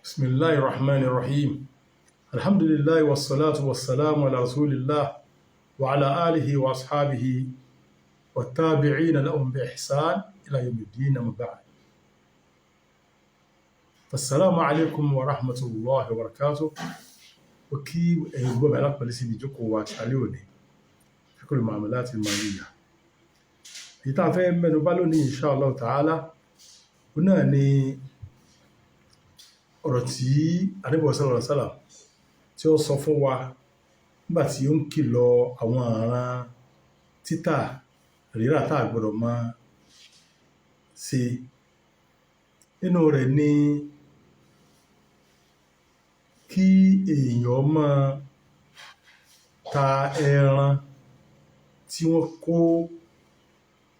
بسم الله الرحمن الرحيم. الحمد لله والصلاة والسلام على رسول الله وعلى آله وأصحابه والتابعين لهم بإحسان إلى يوم الدين أما بعد. فالسلام عليكم ورحمة الله وبركاته. وكي يقوم على بلسي بيجوكو واتشاليوني في كل المعاملات المالية. يتعفى من بالوني إن شاء الله تعالى. هنا ọ̀rọ̀ tí Ànábì sallallahu alaihi wasallam tí ó sọ fún wa nígbà tí ó ń kìlọ̀ àwọn ọ̀ràn títà rírà tá a gbọ́dọ̀ máa ṣe. Nínú rẹ̀ ni kí èèyàn máa ta ẹran tí wọ́n kó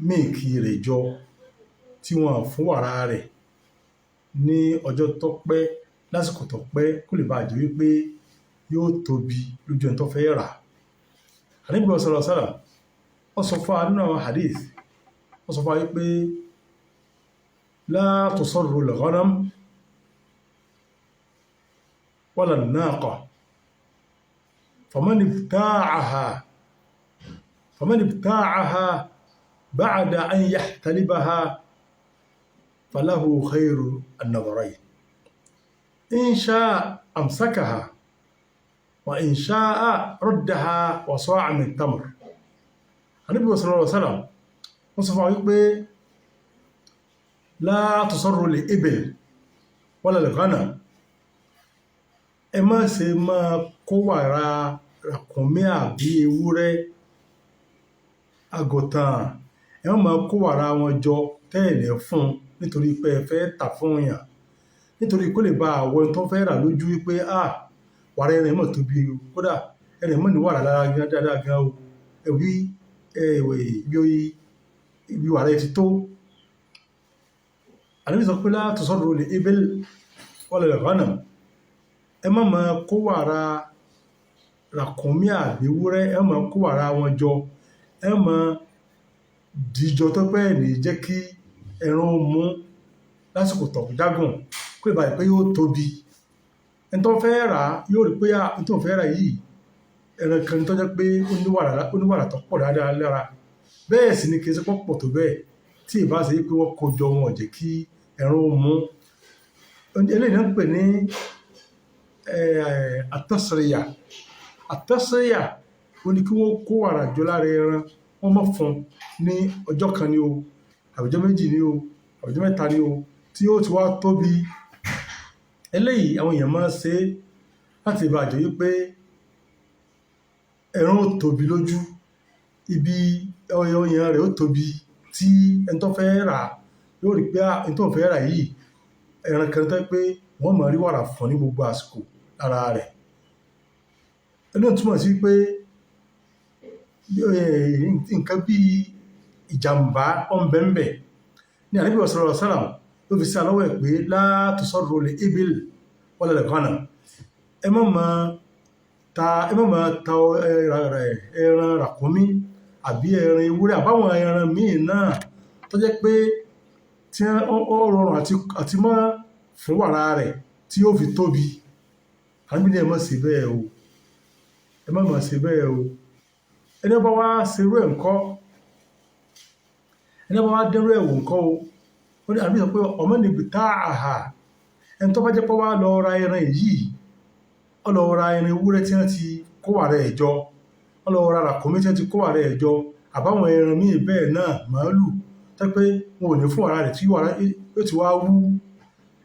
míìkì rẹ̀ jọ tí wọ́n fún wàrà rẹ̀ ní ọjọ́ tó pẹ́ lásìkò tó pẹ́ kó lè bá jẹ́ wípé yóò tóbi lójú ẹni tó fẹ́ rà. Ànábì sallallahu alaihi wasallam ó sọ fún wa nínú àwọn hadith, ó sọ fún wa wípé la tusarru al-ghanam wala an-naqa faman ibta'aha ba'da an yahtalibaha فله خير النظرين إن شاء أمسكها وإن شاء ردها وصاع من تمر. النبي صلى الله عليه وسلم وصف عليه لا تصر الإبل ولا الغنم. ẹ má ṣe máa kó wàrà ràkúnmí àbí ewúrẹ́ àgùntàn, ẹ má máa kó wàrà wọn jọ tẹ́ẹ̀lẹ̀ fún nítorí pé ẹ fẹ́ tà fún èèyàn, nítorí kó lè bá àwọn tó fẹ́ rà lójú wípé wàrà ẹran mọ̀ tóbi o, kódà ẹran mọ̀ ní wàrà lára gan dáadáa gan o, ẹ̀wí ibi wàrà ẹ ti tó. Ànábì sọ pé la tusarru al-ibil wala al-ghanam. Ẹ má máa kó wàrà ràkúnmí àbí ewúrẹ́, ẹ má kó wàrà wọn jọ, ẹ má dìjọ tó pẹ́ ní jẹ́ kí ẹran mú lásìkò tó jágùn kó lè bá pé yóò tóbi. ẹni tó fẹ́ rà yóò rí pé ẹni tó fẹ́ rà yìí ẹran kan tó jẹ́ pé ó ní wàrà tó pọ̀ dáadáa lára. Bẹ́ẹ̀ sì ni kì í ṣe pọ̀ tó bẹ́ẹ̀ tí ì bá ṣe pé wọ́n kó jọ wọn jẹ́ kí ẹran mú. Eléyìí náà ń pè ní àtọ́síríyà. Ó ní kí wọ́n kó wàrà jọ lára ẹran, wọ́n mọ̀ fún ní ọjọ́ kan ni o, àbíjọ́ méjì ni o, àbíjọ́ mẹ́ta ni o, tí ó ti wá tóbi. Eléyìí àwọn èèyàn máa ń ṣe láti bá jẹ́ wípé ẹran ó tóbi lójú, ibi ọyàn rẹ̀ ó tóbi, tí ẹni tó fẹ́ rà yóò rí pé ẹni tó fẹ́ rà yìí ẹran kan tó pé wọ́n máa rí wàrà fún ní gbogbo àsìkò lára rẹ̀. Eléyìí túmọ̀ sí pé nǹkan bíi ìjàmbá ọ̀nbẹ̀ǹbẹ̀ ní Ànábì sallallahu alaihi wasallam ló fi sí alọ́wọ́ ẹ̀ pé la tusarru al-ibil wala al-ghanam. ẹ má máa ta ẹran ràkúnmí àbí ẹran ewúrẹ́ àbáwọn ẹran míì náà tó jẹ́ pé tí ó rọrùn àti mọ́ fún wàrà rẹ̀ tí ó fi tóbi. Ànábì ní ẹ má ṣe bẹ́ẹ̀ o, ẹ má máa ṣe bẹ́ẹ̀ o. ẹni bá wá ṣerú ẹ̀ ńkọ́, ẹni bá wá dẹ́rú ẹ̀wò ńkọ́ o. Ó ní Ànábì sọ pé ọmọ níbi tá àhà, ẹni tó bá jẹ́ pé wá lọ ra ẹran yìí, ó lọ ra ẹran ewúrẹ́ tí wọ́n ti kó wàrà ẹ̀ jọ, ó lọ ra ràkúnmí tí wọ́n ti kó wàrà ẹ̀ jọ, àbáwọn ẹran míì bẹ́ẹ̀ náà, màálù tẹ́ pé wọn ò ní fún wàrà rẹ̀ tí wàrà yóò ti wá wú.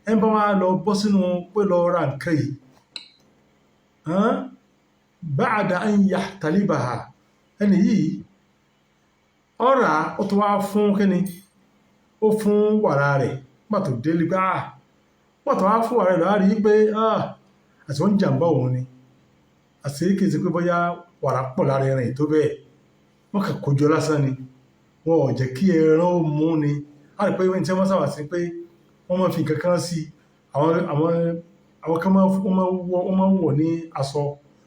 ẹni bá wá lọ bọ́ sínú pé lọ ra nǹkan yìí ba'da an yahtalibaha, ẹni yìí ọ̀rà ó tó wá fún kíni, ó fún wàrà rẹ̀ pàtó délé pé pàtó wá fún wàrà rẹ̀ lọ́wọ́ rí pé àti wọ́n ń jàǹbá òun ni, àti kìí ṣe pé bóyá wàrà pọ̀ lára ẹran yìí tó bẹ́ẹ̀, wọ́n kà kójọ lásán ni, wọn ò jẹ́ kí ẹran ó mú ni. A rí pé wọ́n ti wọ́n sábà sí pé wọ́n máa fi nǹkan kan sí àwọn kan máa ń wọ̀ ní aṣọ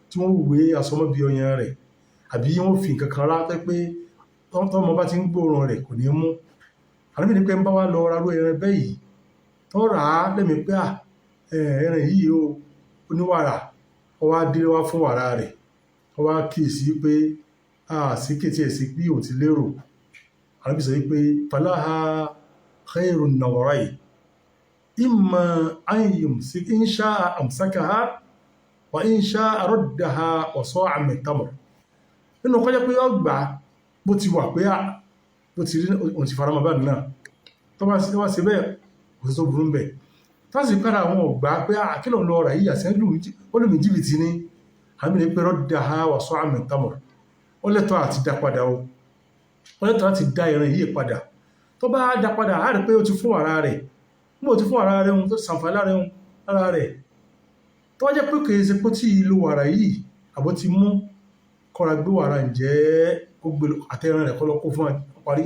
tí wọ́n wé aṣọ mọ́ bí ọyàn rẹ̀, àbí wọ́n fi nǹkan kan rá pé tọ́mọ bá ti ń gbóòórùn rẹ̀ kò ní mú. Ànábì ní pé ń bá wá lọ rarú ẹran bẹ́ẹ̀ yìí tó rà á lẹ́mìí pé ẹran yìí ó oníwàrà ó wá dé wá fún wàrà rẹ̀ ó wá kíyèsí pé sí kètì ẹ̀ sí bí òun ti lérò. Ànábì sọ wípé falaha khairun nawarayi imma an yumsik in sha'a amsakaha wa in sha'a raddaha wa sa'an min tamr. Nínú kọjá pé ọgbà bó ti wà pé bó ti rí òun ti faramọ́ báyìí náà tó bá ṣe bẹ́ẹ̀ kò sí tó burú ń bẹ̀. Tásì kára àwọn ọ̀gbà pé kí ló ń lọ ọ̀rà yìí àṣẹ olùmí jìbìtì ní àmì ní pé raddaha wa sa'an min tamr. Ó lẹ́tọ̀ọ́ àti dá padà o, ó lẹ́tọ̀ọ́ àti dá ẹran yìí padà. Tó bá dá padà á rí pé ó ti fún wàrà rẹ̀, mo ti fún wàrà rẹ̀ ohun tó sàǹfà lára rẹ̀. Tó wá jẹ́ pé kìí ṣe pé tí ìlú wàrà yìí àbó ti mú kọ́ra gbé wàrà ǹjẹ́ ó gbé àtẹran rẹ̀ kọ́lọ́ kó fún parí.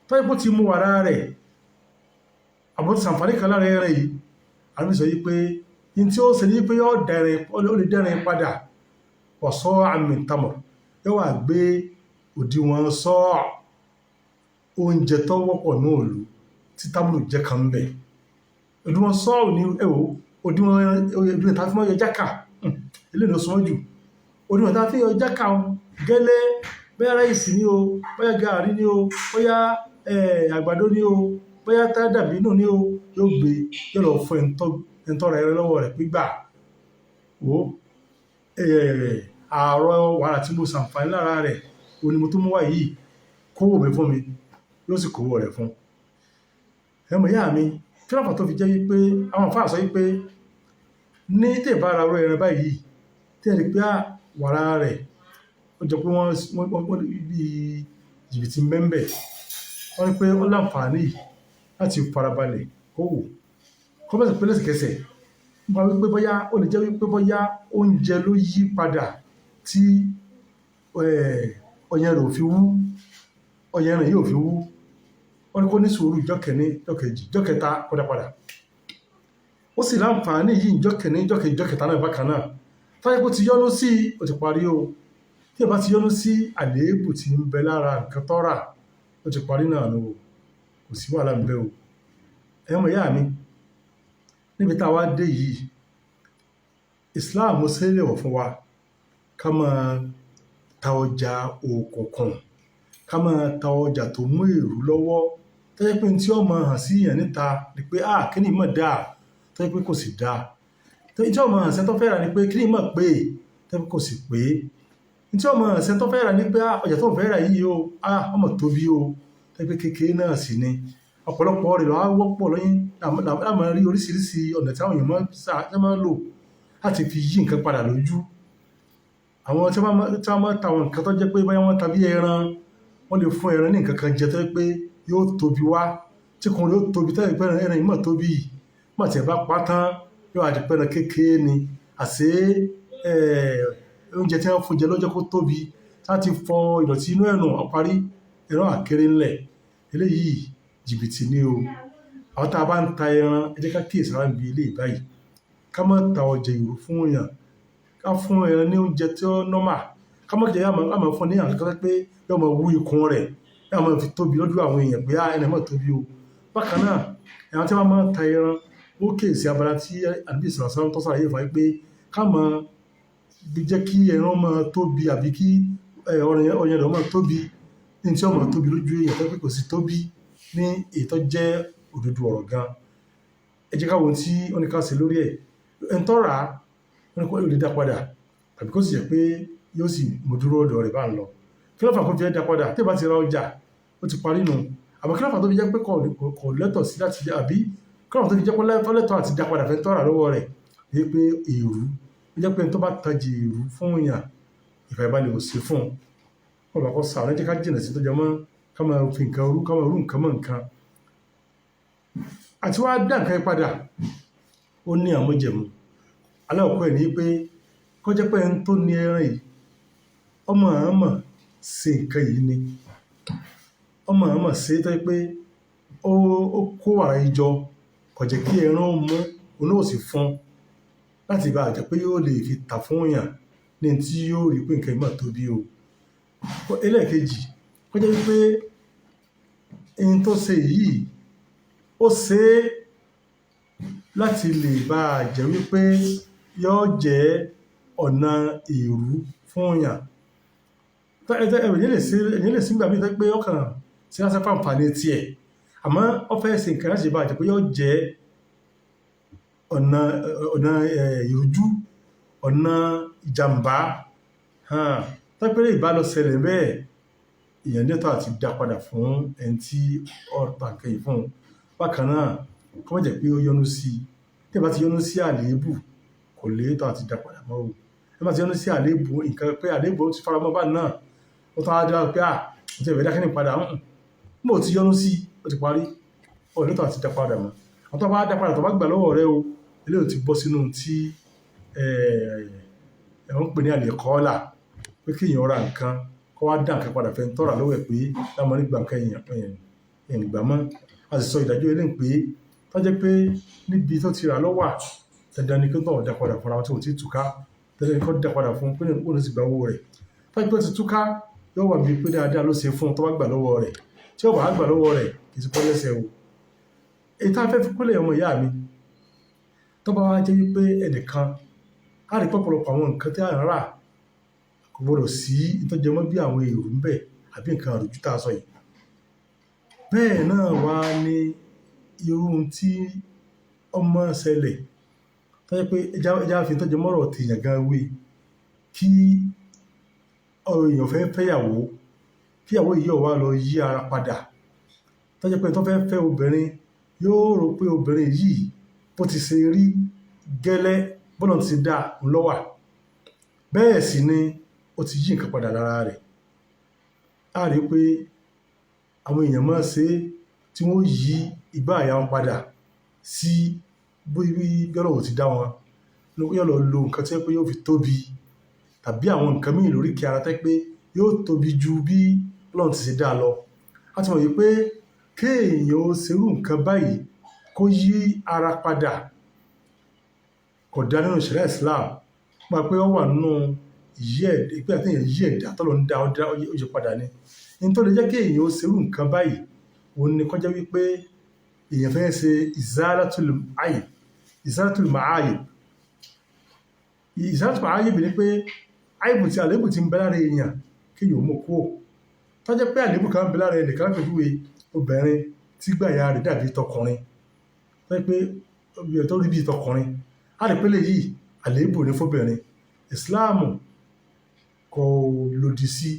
Tó wá jẹ́ pé ti mú wàrà rẹ̀ àbó ti sàǹfà ní kan lára ẹran yìí, àmì sọ yìí pé in tí ó ṣe ní pé ó lè dẹ́rin padà ọ̀sọ́ àmì tamọ̀ yóò wà gbé òdiwọ̀n sọ́ọ̀ oúnjẹ tó wọ́pọ̀ ní òòlù tí tábùlù jẹ́ kan bẹ̀. Òdiwọ̀n sọ́ọ̀ ní ẹ̀wọ̀ òdiwọ̀n tá fi mọ́ yọ jákà ilé ìlú súnmọ́ jù. Òdiwọ̀n tá fi yọ jákà gẹ́lẹ́ bóyá ráìsì ní o, bóyá gààrí ní o, bóyá àgbàdo ní o, bóyá dàbí nù ní o, yóò gbé yóò lọ fún ẹ̀ntọ́ rẹ̀ lọ́wọ́ rẹ̀ pígbà wo ààrọ̀ wàrà tí mo sàǹfàní lára rẹ̀ òní mo tó mú wá yìí kówó mi fún mi yóò sì kówó rẹ̀ fún. Ẹmọ ìyá mi kí lọ́pàá tó fi jẹ́ wípé àwọn àfáà sọ wípé ní tèbá ara rẹ̀ ẹran báyìí tí ẹni pé wàrà rẹ̀ ó jọ pé wọ́n bí jìbìtì mẹ́mbẹ̀ wọ́n ní pé ó láǹfààní láti farabalẹ̀ kówó kọ́mẹ́sì pé lẹ́sẹ̀kẹsẹ̀ nípa wípé bóyá ó lè jẹ́ wípé bóyá oúnjẹ ló yí padà tí ọyàn rẹ̀ ò fi wú, ọyàn rẹ̀ yóò fi wú. Wọ́n ní kó ní sùúrù ìjọ́ kẹ́ni, ìjọ́ kejì, ìjọ́ kẹta kódà padà. Ó sì láǹfààní yìí ìjọ́ kẹ́ni, ìjọ́ kejì, ìjọ́ kẹta náà bákan náà. Táyé kó ti yọ́nú sí ó ti parí o. Tí ẹ bá ti yọ́nú sí àléébù tí ń bẹ lára nǹkan tọ́rà ó ti parí náà nù o, kò sí wàhálà ń bẹ o. Ẹmọ ìyá mi níbi tá a wá dé yìí Islam ṣe léèwọ̀ fún wa ká máa ta ọjà òkùnkùn, ká máa ta ọjà tó mú èrú lọ́wọ́ tó jẹ́ pé tí ó máa hàn sí èèyàn níta ni pé kí ni mọ̀ dáa tó jẹ́ pé kò sì dáa. Tí ó máa hàn sẹ́ tó fẹ́ rà ni pé kí ni mọ̀ pé tó jẹ́ pé kò sì pé. Tí ó máa hàn sẹ́ tó fẹ́ rà ni pé ọjà tó fẹ́ rà yìí o ọmọ tóbi o tó jẹ́ pé kékeré náà sì ni. Ọ̀pọ̀lọpọ̀ rẹ̀ lọ́wọ́ wọ́pọ̀ lọ́yìn láàmú rí oríṣiríṣi ọ̀nà tí àwọn èèyàn máa ń lò láti fi yí nǹkan padà lójú. Àwọn tí wọ́n máa ta àwọn nǹkan tó jẹ́ pé báyọ̀ wọ́n tàbí ẹran wọ́n lè fún ẹran ní nǹkan kan jẹ tó jẹ́ pé yóò tóbi wá tí kò yóò tóbi tó jẹ́ pé ẹran yìí mọ̀ tóbi mọ̀ tí ẹ bá pa tán yóò àti pé ẹran kékeré ni àṣé oúnjẹ tí wọ́n fún jẹ lọ́jọ́ kó tóbi láti fọ ìdọ̀tí inú ẹ̀nù ọparí ẹran àkéré ńlẹ̀. Eléyìí jìbìtì ni o. Àwọn tá a bá ń ta ẹran ẹ jẹ́ ká kíyèsí ara ń bi ilé ìbáyìí ká má ta ọjà ìrú fún èèyàn, ká fún ẹran ní oúnjẹ tí ó nọ́mà, ká má jẹ́ àmọ́ fún ní àkọ́kọ́ pé yóò máa wú ikùn rẹ̀ yóò máa fi tóbi lójú àwọn èèyàn pé ẹni máa tóbi o. Bákan náà àwọn tí wọ́n máa ń ta ẹran ó kíyèsí abala tí àbí ìsọ̀rọ̀sọ̀rọ̀ tó sàlàyé fún wa pé ká máa jẹ́ kí ẹran máa tóbi àbí kí ọyàn rẹ̀ máa tóbi ní tí ó máa tóbi lójú èèyàn tó pé kò sì tóbi ní ètò jẹ́ òdodo ọ̀rọ̀ gan. Ẹ jẹ́ ká wo tí wọ́n ní ká ṣe lórí ẹ̀. Ẹni tó rà wọ́n ní kó lè dá padà tàbí kó sì jẹ́ pé yóò sì mú dúró ọ̀dọ̀ rẹ̀ bá ń lọ. Kí ló fà kó fi dá padà tí ẹ bá ti ra ọjà ó ti parí nù. Àmọ́ kí ló fà tó fi jẹ́ pé kò lẹ́tọ̀ sí láti àbí kí ló fà tó fi jẹ́ pé lẹ́tọ̀ àti dá padà fẹ́ tọ́ra lọ́wọ́ rẹ̀ ní pé èrú ó jẹ́ pé ẹni tó bá tajà èrú fún èèyàn ìfàyàbalẹ̀ ò sí fún un. Wọ́n bá kọ́ sàrán jẹ́ ká jìnà sí tó jẹ mọ́ ká máa fi nǹkan rú ká máa rú nǹkan mọ́ nǹkan. Àti wá dá nǹkan padà ó ní àmójẹ̀mú. Aláwọ̀kọ́ ẹ̀ ní pé kó jẹ́ pé ẹni tó ní ẹran yìí ọmọ àmọ̀ ṣe nǹkan yìí ni ọmọ àmọ̀ ṣe tó jẹ́ pé ó kó wàrà ìjọ kò jẹ́ kí ẹran mú onóòsì fún láti bá jẹ́ pé yóò lè fi tà fún èèyàn ní tí yóò rí pé nǹkan ìmọ̀ tóbi o. Ẹlẹ́ẹ̀kejì kó jẹ́ wípé ẹni tó ṣe yìí ó ṣe láti lè bá jẹ́ wípé yóò jẹ́ ọ̀nà èrú fún èèyàn. Èyí lè sígbà mí pé ọkàn tí wọ́n sẹ́pà àǹfààní tiẹ̀, àmọ́ ó fẹ́ ṣe nǹkan láti bá jẹ́ pé yóò jẹ́ ọ̀nà ìrújú, ọ̀nà ìjàmbá. Tọ́pẹ́rẹ́ ìbálò ṣẹlẹ̀ bẹ́ẹ̀, èèyàn lẹ́tọ̀ọ́ àti dá padà fún ẹni tí ó ta nǹkan yìí fún. Bákan náà, kó má jẹ́ pé ó yọnu sí i. Tí ẹ bá ti yọnu sí àléébù, kò lẹ́tọ̀ọ́ àti dá padà mọ́ o. Ẹ bá ti yọnu sí àléébù, nǹkan pé àléébù ti fara mọ́ bá náà, ó tún á dá pé mo ti fẹ́ dá kíní padà. Mo ti yọnu sí i, ó ti parí. Ó lẹ́tọ̀ọ́ àti dá padà mọ́. Àwọn tó bá dá padà tó bá gbà lọ́wọ́ rẹ o, eléyìí ti bọ́ sínú tí wọ́n ń pè ní àlèkọ́ọ́là, pé kí èèyàn ra nǹkan kó wá dá nǹkan padà fẹ́ ń tọ́ra lọ́wọ́ ẹ̀ pé láwọn nígbà nǹkan èèyàn nígbà mọ́. A sì sọ ìdájọ́ eléyìí pé tó jẹ́ pé níbi tó ti rà lọ́wọ́ dandan ni kí wọ́n dá padà fún ara wọn tí wọ́n ti túká, dandan ni kí wọ́n dá padà fún pé òun sì gba owó rẹ̀. Tó jẹ́ pé ó ti túká, yóò wà bí pé dáadáa ló ṣe fún un tó bá gbà lọ́wọ́ rẹ̀. Tí ó bá gbà lọ́wọ́ rẹ̀, kì í ti pọ́ lẹ́sẹ̀ o. Èyí tá a fẹ́ fi kúnlẹ̀ ọmọ ìyá mi, tó bá wá jẹ́ wípé ẹnìkan á rí pọ̀pọ̀lọpọ̀ àwọn nǹkan tí a ń rà kò gbọdọ̀ sí ìtọ́jẹ mọ́ bí àwọn èrò ń bẹ̀ àbí nǹkan àrùjú tá a sọ yìí. Bẹ́ẹ̀ náà wá ní irú tí ọmọ ṣẹlẹ̀ tó jẹ́ pé ẹja fi ìtọ́jẹ mọ́rọ̀ tèèyàn gan wé, kí èèyàn fẹ́ fẹ́yàwó, kí ìyàwó yìí wá lọ yí ara padà. Tó jẹ́ pé tó fẹ́ fẹ́ obìnrin yóò rò pé obìnrin yìí bó ti ṣe rí gẹ́lẹ́ bọ́nà ti dá lọ́wà, bẹ́ẹ̀ sì ni ó ti yí nǹkan padà lára rẹ̀. A rí pé àwọn èèyàn máa ṣe tí wọ́n yí ìgbà àyà wọn padà sí bí Ọlọ́run ti dá wọn, yóò lọ lo nǹkan tí pé yóò fi tóbi, tàbí àwọn nǹkan míì lórí kí ara tẹ́ pé yóò tóbi ju bí Ọlọ́run ti ṣe dá lọ. A ti mọ̀ yìí pé kéèyàn ó ṣerú nǹkan báyìí kó yí ara padà kò dá nínú ìṣẹ̀lẹ̀ Islam. Máa pé ó wà nínú ìpé àti èèyàn yí ẹ̀dá tó lọ ń dá ó yí padà ni. Ní tó lè jẹ́ kí èèyàn ó ṣerú nǹkan báyìí, òun ni kó jẹ́ wípé èèyàn fẹ́ ṣe izalatul ayib, izalatul ma'ayib. Izalatul ma'ayib ni pé àléébù ti ń bẹ lára èèyàn kí èèyàn mú kúrò. Tó jẹ́ pé àléébù kan ń bẹ lára ẹnìkan pẹ̀lú obìnrin tí gbàyà rẹ̀ dàbí tọkùnrin, tó jẹ́ pé tó rí bí tọkùnrin, a lè pélé yìí àléébù ní fóbìnrin. Ìsìláàmù kò lòdì sí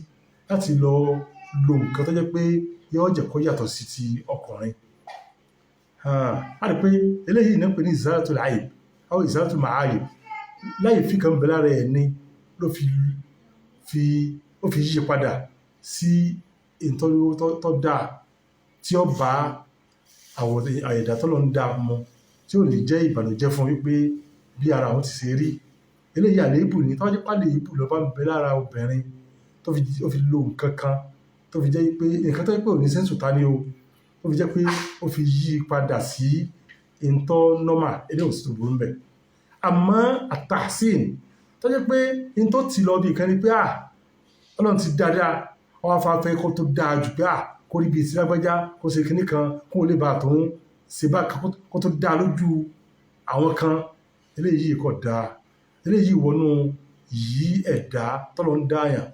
láti lọ lo nǹkan tó jẹ́ pé yóò jẹ́ kó yàtọ̀ sí ti ọkùnrin. A lè pé eléyìí náà pè ní izalatul ayib àwọn izalatul ma'ayib, láì fi kan bẹ lára ẹni ló fi yí padà sí ìtọ́jú tó dáa, tí ó bá àwọn àyẹ̀dá tó lọ ń dá mọ́, tí ò ní jẹ́ ìbànújẹ́ fún wípé bí ara wọn ti ṣe rí. Eléyìí àléébù ní tọ́jú pálí ìbù lọ bá ń bẹ lára obìnrin tó fi lo nǹkan kan tó fi jẹ́ pé nǹkan tó jẹ́ pé ò ní sẹ́ńsù ta ni o, tó fi jẹ́ pé ó fi yí padà sí ìtọ́ nọ́mà, eléyìí ò sì tó burú bẹ̀. Àmọ́ àtàsìn tó jẹ́ pé ìtọ́ ti lọ bí ìkan ni pé Ọlọ́run ti dáadáa, ọwọ́ afáfẹ́ kó tó dáa jù pé kó rí bí ti lágbájá kó ṣe kinní kan kó lè bá tó ń ṣe bá kó tó dáa lójú àwọn kan. Eléyìí kò dáa, eléyìí wọnú yí ẹ̀dá tọ́lọ ń dáyàn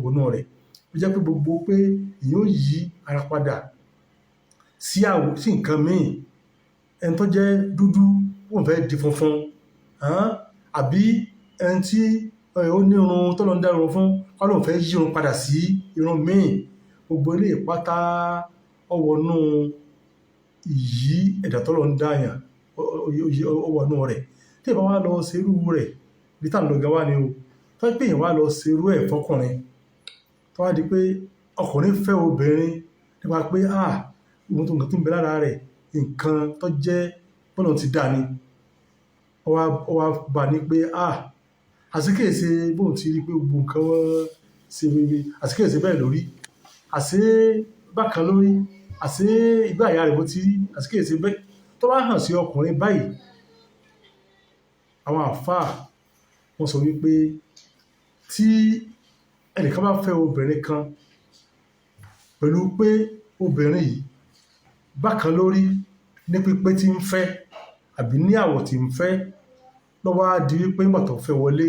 wọnú rẹ̀. Ó jẹ́ pé gbogbo pé èyàn ó yí ara padà sí nǹkan míì, ẹni tó jẹ́ dúdú wọ́n fẹ́ di funfun, àbí ẹni tí ó ní irun tọ́lọ ń dá irun fún wọ́n lóun fẹ́ yí irun padà sí irun míì. Gbogbo ilé ìpátá ọwọ́nú ìyí ẹ̀dá tọ́lọ ń dáyàn ọwọ́nú rẹ̀. Tí ìbá wá lọ ṣerú rẹ̀ bí tá ń lọ ga wá ni o, tó pé èèyàn wá lọ ṣerú ẹ̀ fọkùnrin, tó wá di pé ọkùnrin fẹ́ obìnrin nípa pé ohun tó nǹkan tó ń bẹ lára rẹ̀ nǹkan tó jẹ́ bọ́lọ̀ ti dá ni, ó wá bá ní pé àsìkèsè bóun ti rí pé gbogbo nǹkan wọ́n ṣe wéwé, àsìkèsè bẹ́ẹ̀ lórí, àṣé bákan lórí, àṣé ìgbà àyà rẹ̀ bó ti rí, àsìkèsè bẹ́ẹ̀ tó bá hàn sí ọkùnrin báyìí. Àwọn àfáà wọ́n sọ wípé tí ẹnìkan bá fẹ́ obìnrin kan pẹ̀lú pé obìnrin yìí bákan lórí ní pípé tí ń fẹ́ àbí ní àwọ̀ tí ń fẹ́ lọ́wọ́ á di wípé nígbà tó fẹ́ wọlé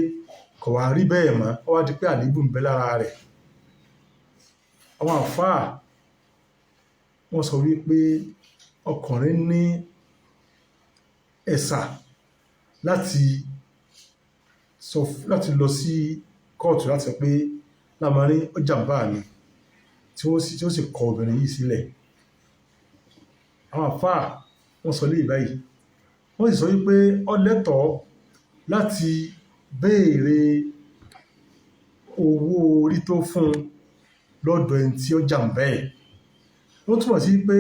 kò wá rí bẹ́ẹ̀ mọ́ ó wá di pé àléébù ń bẹ lára rẹ̀. Àwọn àfáà wọ́n sọ wípé ọkùnrin ní ẹ̀sà láti lọ sí kóòtù láti sọ pé lámarin ó jàǹbá mi tí ó sì kọ obìnrin yìí sílẹ̀. Àwọn àfáà wọ́n sọ léyìí báyìí wọ́n sì sọ wípé ó lẹ́tọ̀ọ́ láti béèrè owó orí tó fún lọ́dọ̀ ẹni tí ó jàǹbá ẹ̀. Wọ́n túmọ̀ sí pé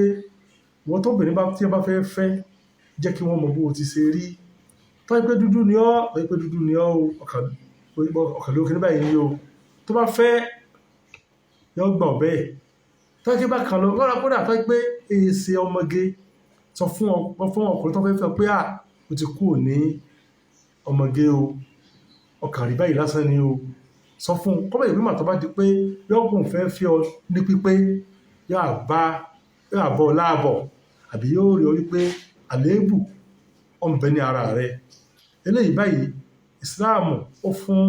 wọ́n tóbìnrin tí ó bá fẹ́ jẹ́ kí wọ́n mọ bó ti ṣe rí. Tó bá jẹ́ pé dúdú ni ọ́ ọ̀kàn ló kéré báyìí ni o, tó bá fẹ́ yọ gbà ọ̀bẹ ẹ̀. Tó jẹ́ bá kan lọ kódà tó jẹ́ pé èsè ọmọge sọ fún ọkùnrin tó fẹ́ pé ó ti kú ní ọmọge o, ọkàn rí báyìí lásán ni o, sọ fún kọ́bẹ̀ ìgbìmọ̀ tó bá di pé yọ́gùn fẹ́ fi ọ ní pípé yóò àbọ̀ láàbọ̀ àbí yóò rí ọ wípé àléébù ọ̀nbẹ ní ara rẹ̀. Eléyìí báyìí ìsìláàmù ó fún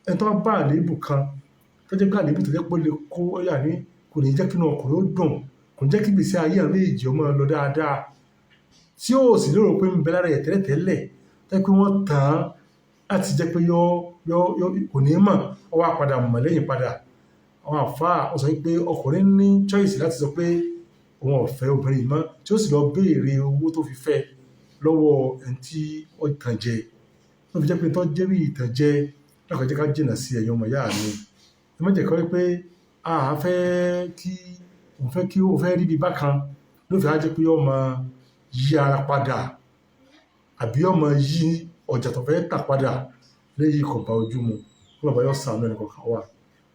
ẹni tó bá àléébù kan tó jẹ́ pé àléébù tó jẹ́ pé ó lè kó ọ̀yà ní kò ní jẹ́ kí inú ọkùnrin ó dùn, kò ní jẹ́ kí gbèsè ayé àwọn méjì ọmọ lọ dáadáa, tí ó sì lérò pé ń bẹ lára ẹ̀ tẹ́lẹ̀tẹ́lẹ̀ tẹ́ pé wọ́n tàn án láti jẹ́ pé kò ní mọ̀ ọ wá padà mọ̀ lẹ́yìn padà. Àwọn àfáà ó sọ wípé ọkùnrin ní choice láti sọ pé òun ò fẹ́ obìnrin mọ́ tí ó sì lọ béèrè owó tó fi fẹ́ lọ́wọ́ ẹni tí ó tàn jẹ. Ó fi jẹ́ pé tó jẹ́ bí ìtànjẹ lákòó jẹ́ ká jìnà sí ẹ̀yin ọmọ ìyá mi. Ẹ má jẹ́ kó rí pé òun fẹ́ kí ó fẹ́ rí bí bákan ló fi á jẹ́ pé ó máa yí ara padà àbí ó máa yí ọjà tó fẹ́ tà padà léyìí kò bá ojú mu. Kó bàbá yóò sàánú ẹnì kọ̀ọ̀kan wà,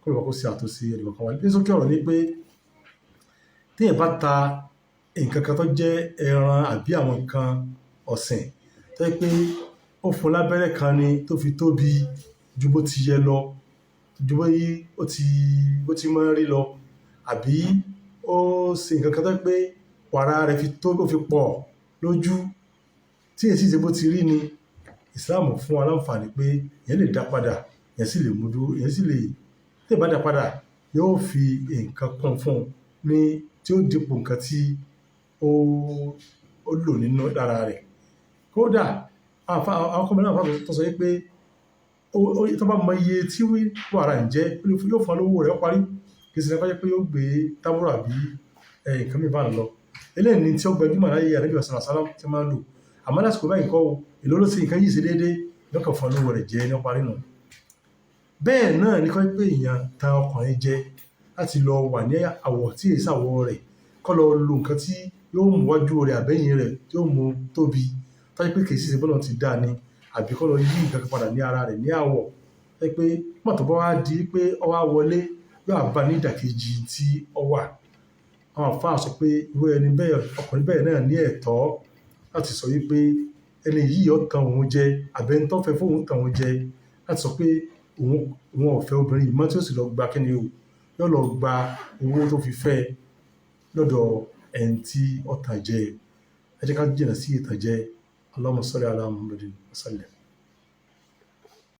kó bàbá kó sí àtúnṣe ẹnì kọ̀ọ̀kan wà. Ní sókè ọ̀rọ̀ ni pé tí èèyàn bá ta nǹkan kan tó jẹ́ ẹran àbí àwọn nǹkan ọ̀sìn tó jẹ́ pé ó fún lábẹ́rẹ́ kan ni tó fi tóbi ju bó ti yẹ lọ, ju bó ti máa ń rí lọ, àbí ó ṣe nǹkan kan tó jẹ́ pé wàrà rẹ̀ ó fi pọ̀ lójú tí èsì ṣe bó ti rí ni, Islam fún wa láǹfààní pé èèyàn lè dá padà, èèyàn sì lè mú dúró, èèyàn sì lè tẹ́ bá dá padà yóò fi nǹkan kún fún un ní tí ó dípò nǹkan tí ó lò nínú lára rẹ̀. Kódà àwọn kọ́mọ náà tó sọ pé tó bá mọ iye tí wàrà ń jẹ́ yóò fún lówó rẹ̀ ó parí, kì í sì lẹ́kọ́ jẹ́ pé yóò gbé tábúrò àbí nǹkan mìíràn lọ. Eléyìí ni tí ó gbajúmọ̀ láyé Ànábì sallallahu tí máa ń lò. Àmọ́ lásìkò báyìí kọ́ èlò ló sì nǹkan yìí ṣe déédéé lọ́kàn fún lówó rẹ̀ jẹ́ ní ó parí nù. Bẹ́ẹ̀ náà ní kọ́ pé èèyàn tan ọkùnrin jẹ láti lọ wà ní àwọ̀ tí èyí sàwọ̀ rẹ̀ kọ́ lọ lo nǹkan tí yóò mú wájú rẹ̀ àbẹ́yìn rẹ̀ tí ó mú tóbi tọ́jú pé kì í sì bọ́lọ̀ ti dáa ni, àbí kọ́ lọ yí nǹkan padà ní ara rẹ̀ ní àwọ̀ tọ́jú pé mọ̀tò bá wá di pé ó wá wọlé yóò bá ní ìdàkejì tí ó wà. Àwọn àfáà sọ pé irú ẹni bẹ́ẹ̀ ọkùnrin bẹ́ẹ̀ náà ní ẹ̀tọ́ láti sọ wípé ẹni yìí ó tan òun jẹ àbẹ́ni tó fẹ́ fóun tan òun jẹ láti sọ pé òun ò fẹ́ obìnrin yìí mọ́ tí ó sì lọ gba kíni o yóò lọ gba owó tó fi fẹ́ lọ́dọ̀ ẹni tí ó tàn jẹ. Ẹ jẹ́ ká jìnà sí ìtànjẹ. Allahumma salli ala Muhammadin wa sallim.